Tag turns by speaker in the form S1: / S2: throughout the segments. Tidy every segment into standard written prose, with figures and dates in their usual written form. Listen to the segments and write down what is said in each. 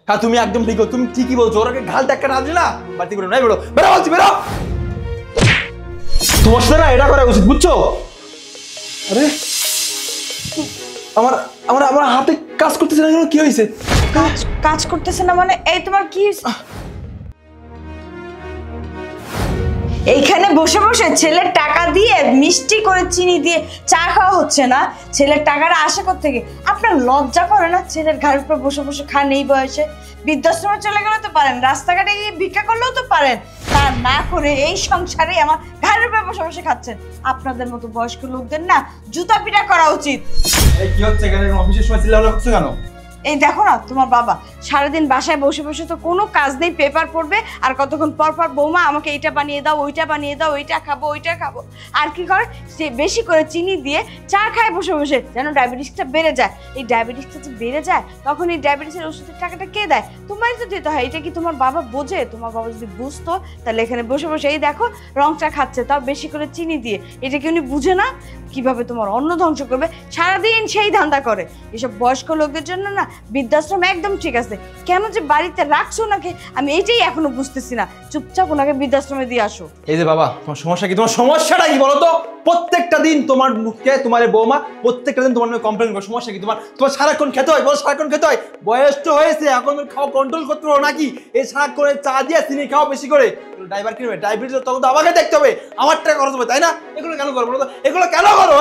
S1: হ্যাঁ তুমি একদম ঠিক, তুমি ঠিকই বলছো। ওরাকে ঘাল টাক্কা না দিলে না বাড়তি করে নাই, বেরো বেরো বলছি, বেরো। তোমার সাথে না এটা করা উচিত, বুঝছো? আরে আমার আমার আমার হাতে কাজ করতেছে না, কি হয়েছে?
S2: কাজ কাজ করতেছে না মানে? এই তোমার কি হয়েছে? এইখানে বসে বসে ছেলের টাকা দিয়ে মিষ্টি করে চিনি দিয়ে চা খাওয়া হচ্ছে না? ছেলের টাকাটা আসে কোত্থেকে? আপনার লজ্জা করে না? ছেলের ঘাড়ের উপর বসে বসে খান এই বয়সে? বৃদ্ধাশ্রমে চলে গেলে তো পারেন, রাস্তাঘাটে গিয়ে ভিক্ষা করলেও তো পারেন। তা না করে এই সংসারে আমার ঘাড়ের উপর বসে বসে খাচ্ছেন। আপনাদের মতো বয়স্ক লোকদের না জুতা পিটা করা উচিত।
S1: এই কি হচ্ছে এখানে? অফিসের সময় চিল্লাপাল্লা করছো কেন?
S2: এই দেখো না, তোমার বাবা সারাদিন বাসায় বসে বসে তো কোনো কাজ নেই, পেপার পড়বে আর কতক্ষণ পর পর বৌমা আমাকে এইটা বানিয়ে দাও, ওইটা বানিয়ে দাও, ওইটা খাবো, ওইটা খাবো। আর কি করে? সে বেশি করে চিনি দিয়ে চা খায় বসে বসে, যেন ডায়াবেটিসটা বেড়ে যায়। এই ডায়াবেটিসটা যে বেড়ে যায় তখন এই ডায়াবেটিসের ওষুধের টাকাটা কে দেয়? তোমারই তো দিতে হয়। এটা কি তোমার বাবা বোঝে? তোমার বাবা যদি বুঝতো তাহলে এখানে বসে বসে এই দেখো রং চা খাচ্ছে, তাও বেশি করে চিনি দিয়ে। এটা কি উনি বুঝে না কিভাবে তোমার অন্ন ধ্বংস করবে? সারাদিন সেই ধান্দা করে। এসব বয়স্ক লোকদের জন্য না বৃদ্ধাশ্রম একদম ঠিক আছে। কেন যে বাড়িতে রাখছো ওনাকে আমি এইটাই এখনো বুঝতেছি না। চুপচাপ ওনাকে বৃদ্ধাশ্রমে দিয়ে আসো।
S1: এই যে বাবা, তোমার সমস্যা কি? তোমার সমস্যাটা কি বলো তো? প্রত্যেকটা দিন তোমার মুখে তোমার বৌমা প্রত্যেকটা দিন তোমার কমপ্লেন করে। সমস্যা কি তোমার? তোমার সারাক্ষণ খেতে হয়, বলো সারাক্ষণ খেতে হয়। বয়স তো হয়েছে, এখন খাওয়া কন্ট্রোল করতে পারো নাকি? এই সারাক্ষণ চা দিয়ে চিনি খাওয়া বেশি করে। ড্রাইভার কিনবে, ডায়াবেটিস তখন তো আমাকে দেখতে হবে, আমার টাকা খরচ হবে, তাই না? এগুলো কেন করো বলো তো? এগুলো কেন করো?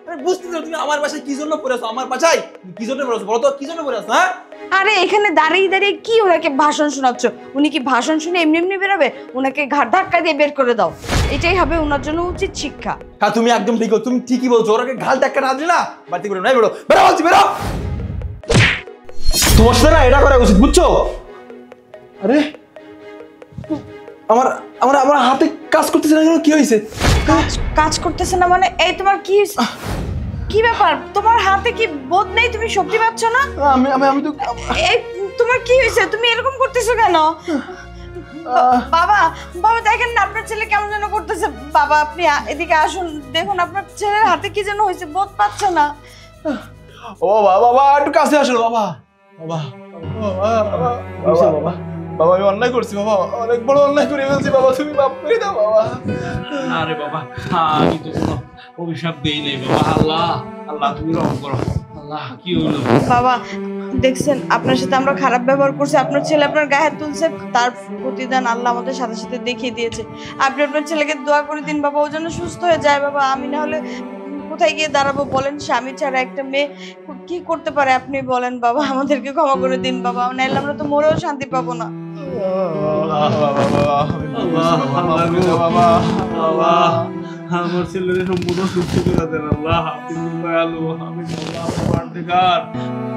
S1: হ্যাঁ বুঝতে চাও তুমি আমার বাসায় কি জন্য পড়ে আসো? আমার বাসায় কি জন্য পড়ে আসো বলো তো? কি জন্য পড়ে আসো? হ্যাঁ
S2: আরে এখানে দাঁড়িয়ে দাঁড়িয়ে কি ওনাকে ভাষণ শোনাচ্ছ? উনি কি ভাষণ শুনে এমনি এমনি বেরোবে? ওনাকে ঘাট ধাক্কা দিয়ে বের করে দাও, এটাই হবে ওনার জন্য উচিত শিক্ষা।
S1: হ্যাঁ তুমি একদম ঠিক, তুমি ঠিকই বলছো। ওরাকে ঘাল টাক্কা না দিলে না বাড়তি করে নাই, বেরো বেরো বলছি, বেরো। তোমার সাথে না এটা করা উচিত, বুঝছো? আরে আমার আমার আমার হাতে কাজ করতেছে না, কি হয়েছে?
S2: কাজ কাজ করতেছে না মানে? এই তোমার কি হয়েছে? কি ব্যাপার? তোমার হাতে কি বোধ নেই? তুমি শক্তি পাচ্ছ না?
S1: আমি আমি আমি তো
S2: এই তোমার কি হয়েছে? তুমি এরকম করতেছো কেন? বাবা বাবা দেখেন না আপনার ছেলে কেমন যেন করতেছে। বাবা আপনি এদিকে আসুন, দেখুন আপনার ছেলের হাতে কি যেন হয়েছে, বোধ পাচ্ছে না।
S1: ও বাবা, বাবা একটু কাছে আসো বাবা। বাবা বাবা বাবা বাবা আমি অন্যায় করছি বাবা, অনেক বড় অন্যায় করে ফেলছি বাবা, তুমি মাফ করে দাও বাবা।
S3: আরে বাবা আমি তো কোনো অভিশাপ দেই নাই বাবা। আল্লাহ আল্লাহ তুমি রহম করো। আল্লাহ কি হলো
S2: বাবা দেখছেন আপনার সাথে আমরা খারাপ ব্যবহার করছি, আপনার ছেলে আপনার গায়ে হাত তুলছে, তার প্রতিদান আল্লাহ আমাদের সাথে সাথে দেখিয়ে দিয়েছে। আপনি আপনার ছেলেকে দোয়া করে দিন বাবা, ও যেন সুস্থ হয়ে যায় বাবা। আমি না হলে কোথায় গিয়ে দাঁড়াবো বলেন? স্বামী ছাড়া একটা মেয়ে কি করতে পারে আপনি বলেন বাবা? আমাদেরকে ক্ষমা করে দিন বাবা, নাহলে আমরা তো মরেও শান্তি পাবো না।
S3: আমার ছেলের সম্পূর্ণ সুস্থ করে দেন আল্লাহ। আপনি দয়ালু, আমি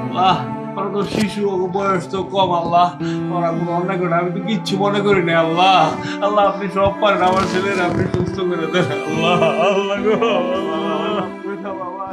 S3: আল্লাহ। ওরা তো শিশু, বয়স তো কম আল্লাহ, ওরা কোনো অন্যায় করে আমি তো কিচ্ছু মনে করি না আল্লাহ। আল্লাহ আপনি সব পারেন, আমার ছেলের আপনি সুস্থ করে দেন আল্লাহ। আল্লাহ গো বাবা